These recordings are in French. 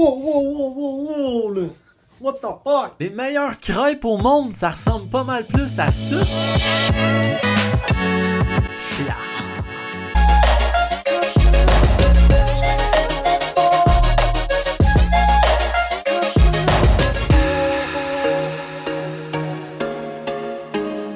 Wow, là. What the fuck? Les meilleures crêpes au monde, ça ressemble pas mal plus à ça. Chia.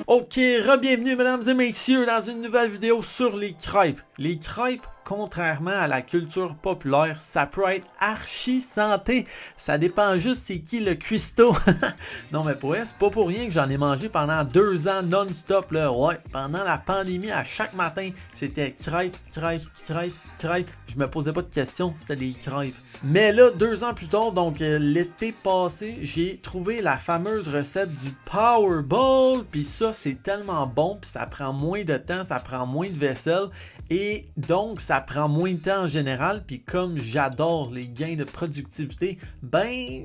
Ok, re-bienvenue mesdames et messieurs dans une nouvelle vidéo sur les crêpes. Les crêpes, contrairement à la culture populaire, ça peut être archi santé. Ça dépend juste c'est qui le cuistot. Non mais pour vrai, c'est pas pour rien que j'en ai mangé pendant 2 ans non-stop là. Ouais, pendant la pandémie, à chaque matin, c'était crêpes. Je me posais pas de questions, c'était des crêpes. Mais là, 2 ans plus tard, donc l'été passé, j'ai trouvé la fameuse recette du Powerball. Puis ça, c'est tellement bon, puis ça prend moins de temps, ça prend moins de vaisselle. Et donc, ça prend moins de temps en général. Puis comme j'adore les gains de productivité, ben...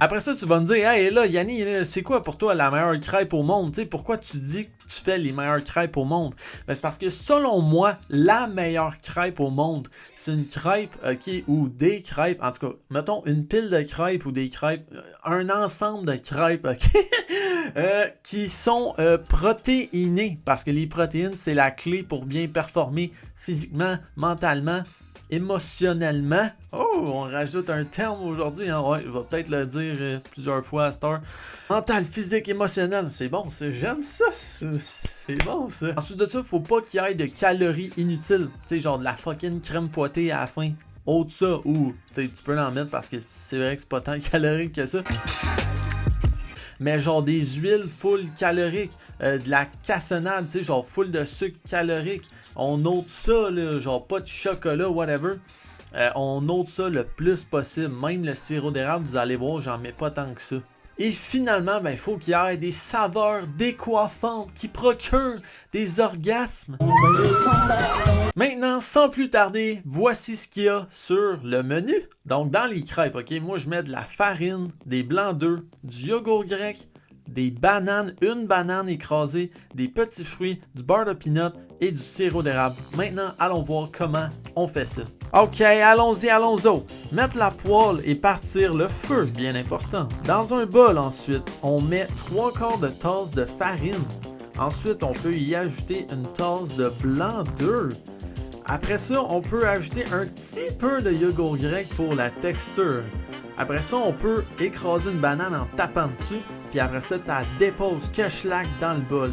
Après ça, tu vas me dire, hey là, Yanni, c'est quoi pour toi la meilleure crêpe au monde? T'sais, pourquoi tu dis que tu fais les meilleures crêpes au monde? Ben, c'est parce que selon moi, la meilleure crêpe au monde, c'est une crêpe, ok, ou des crêpes, en tout cas, mettons une pile de crêpes ou des crêpes, un ensemble de crêpes, ok, qui sont protéinées, parce que les protéines, c'est la clé pour bien performer physiquement, mentalement, émotionnellement. Oh, on rajoute un terme aujourd'hui, hein? Ouais, je vais peut-être le dire plusieurs fois à cette heure. Mental, physique, émotionnel, c'est bon, j'aime ça, c'est bon ça. Ensuite de ça, faut pas qu'il y ait de calories inutiles, tu sais, genre de la fucking crème fouettée à la fin. Autre ça, ou tu peux l'en mettre parce que c'est vrai que c'est pas tant calorique que ça. Mais genre des huiles full caloriques, de la cassonade, tu sais, genre full de sucre calorique. On ôte ça, là, genre pas de chocolat, whatever. On ôte ça le plus possible. Même le sirop d'érable, vous allez voir, j'en mets pas tant que ça. Et finalement, ben, il faut qu'il y ait des saveurs décoiffantes qui procurent des orgasmes. Maintenant, sans plus tarder, voici ce qu'il y a sur le menu. Donc, dans les crêpes, ok, moi je mets de la farine, des blancs d'œufs, du yogourt grec, des bananes, une banane écrasée, des petits fruits, du beurre de peanut et du sirop d'érable. Maintenant, allons voir comment on fait ça. Ok, allons-y. Mettre la poêle et partir le feu, bien important. Dans un bol ensuite, on met 3/4 de tasse de farine. Ensuite, on peut y ajouter une tasse de blanc d'œuf. Après ça, on peut ajouter un petit peu de yogourt grec pour la texture. Après ça, on peut écraser une banane en tapant dessus. Puis après ça, tu la déposes cache-lac dans le bol.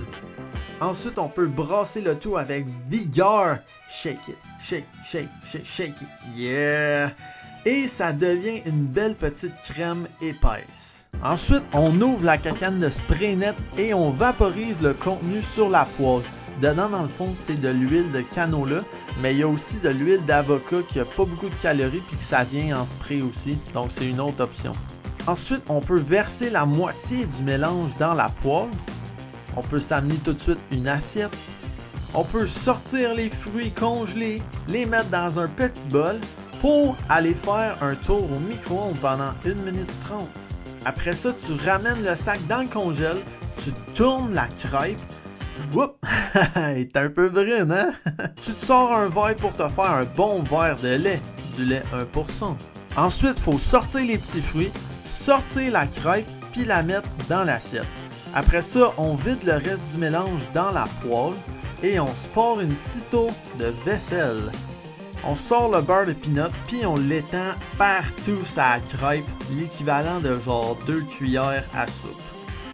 Ensuite, on peut brasser le tout avec vigueur. Shake it, shake it, yeah! Et ça devient une belle petite crème épaisse. Ensuite, on ouvre la cacane de spray net et on vaporise le contenu sur la poêle. Dedans, dans le fond, c'est de l'huile de canola, mais il y a aussi de l'huile d'avocat qui a pas beaucoup de calories puis que ça vient en spray aussi. Donc, c'est une autre option. Ensuite, on peut verser la moitié du mélange dans la poêle. On peut s'amener tout de suite une assiette. On peut sortir les fruits congelés, les mettre dans un petit bol pour aller faire un tour au micro-ondes pendant 1 minute 30. Après ça, tu ramènes le sac dans le congèle, tu tournes la crêpe. Oups! Elle est un peu brune, hein? Tu te sors un verre pour te faire un bon verre de lait, du lait 1%. Ensuite, il faut sortir les petits fruits, sortir la crêpe, puis la mettre dans l'assiette. Après ça, on vide le reste du mélange dans la poêle et on se part une petite eau de vaisselle. On sort le beurre de peanut, puis on l'étend partout sur la crêpe, l'équivalent de genre 2 cuillères à soupe.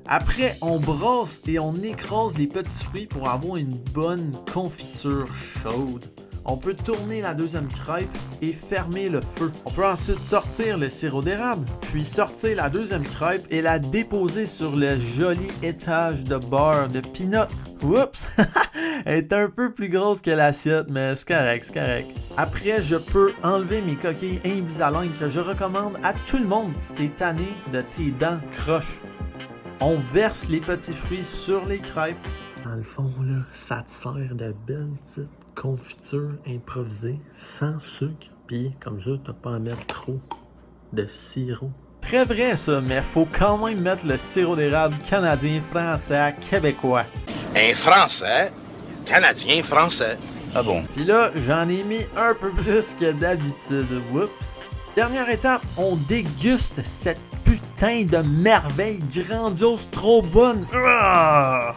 Après, on brasse et on écrase les petits fruits pour avoir une bonne confiture chaude. On peut tourner la deuxième crêpe et fermer le feu. On peut ensuite sortir le sirop d'érable, puis sortir la deuxième crêpe et la déposer sur le joli étage de beurre de peanut. Oups! Elle est un peu plus grosse que l'assiette, mais c'est correct. Après, je peux enlever mes coquilles Invisalign que je recommande à tout le monde si t'es tanné de tes dents croches. On verse les petits fruits sur les crêpes. Dans le fond, là, ça te sert de belles petites confitures improvisées, sans sucre. Puis, comme ça, t'as pas à mettre trop de sirop. Très vrai, ça, mais faut quand même mettre le sirop d'érable canadien, français, québécois. Un français, canadien, français. Ah bon? Puis là, j'en ai mis un peu plus que d'habitude. Oups. Dernière étape, on déguste cette putain de merveille grandiose, trop bonne. Ah!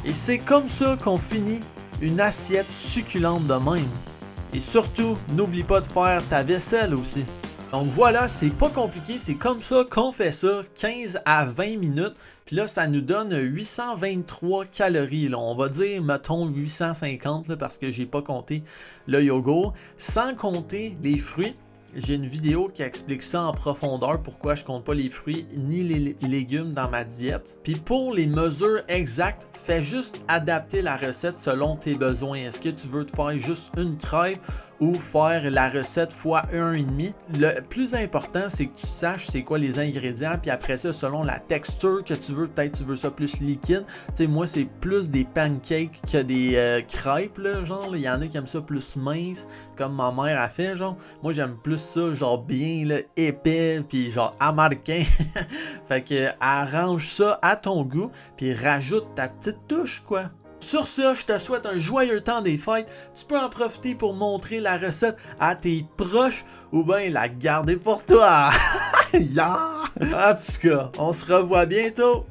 Et c'est comme ça qu'on finit une assiette succulente de même. Et surtout, n'oublie pas de faire ta vaisselle aussi. Donc voilà, c'est pas compliqué, c'est comme ça qu'on fait ça, 15 à 20 minutes. Puis là, ça nous donne 823 calories. Là. On va dire, mettons, 850 là, parce que j'ai pas compté le yogourt. Sans compter les fruits. J'ai une vidéo qui explique ça en profondeur, pourquoi je compte pas les fruits ni les légumes dans ma diète. Puis pour les mesures exactes, fais juste adapter la recette selon tes besoins. Est-ce que tu veux te faire juste une crêpe ou faire la recette fois 1,5? Le plus important, c'est que tu saches c'est quoi les ingrédients, puis après ça, selon la texture que tu veux, peut-être tu veux ça plus liquide. Tu sais, moi, c'est plus des pancakes que des crêpes, là, genre. Il y en a qui aiment ça plus mince, comme ma mère a fait, genre. Moi, j'aime plus ça, genre bien, là, épais, puis genre américain. Fait que arrange ça à ton goût, puis rajoute ta petite touche, quoi. Sur ce, je te souhaite un joyeux temps des fêtes. Tu peux en profiter pour montrer la recette à tes proches ou bien la garder pour toi. Yeah! En tout cas, on se revoit bientôt.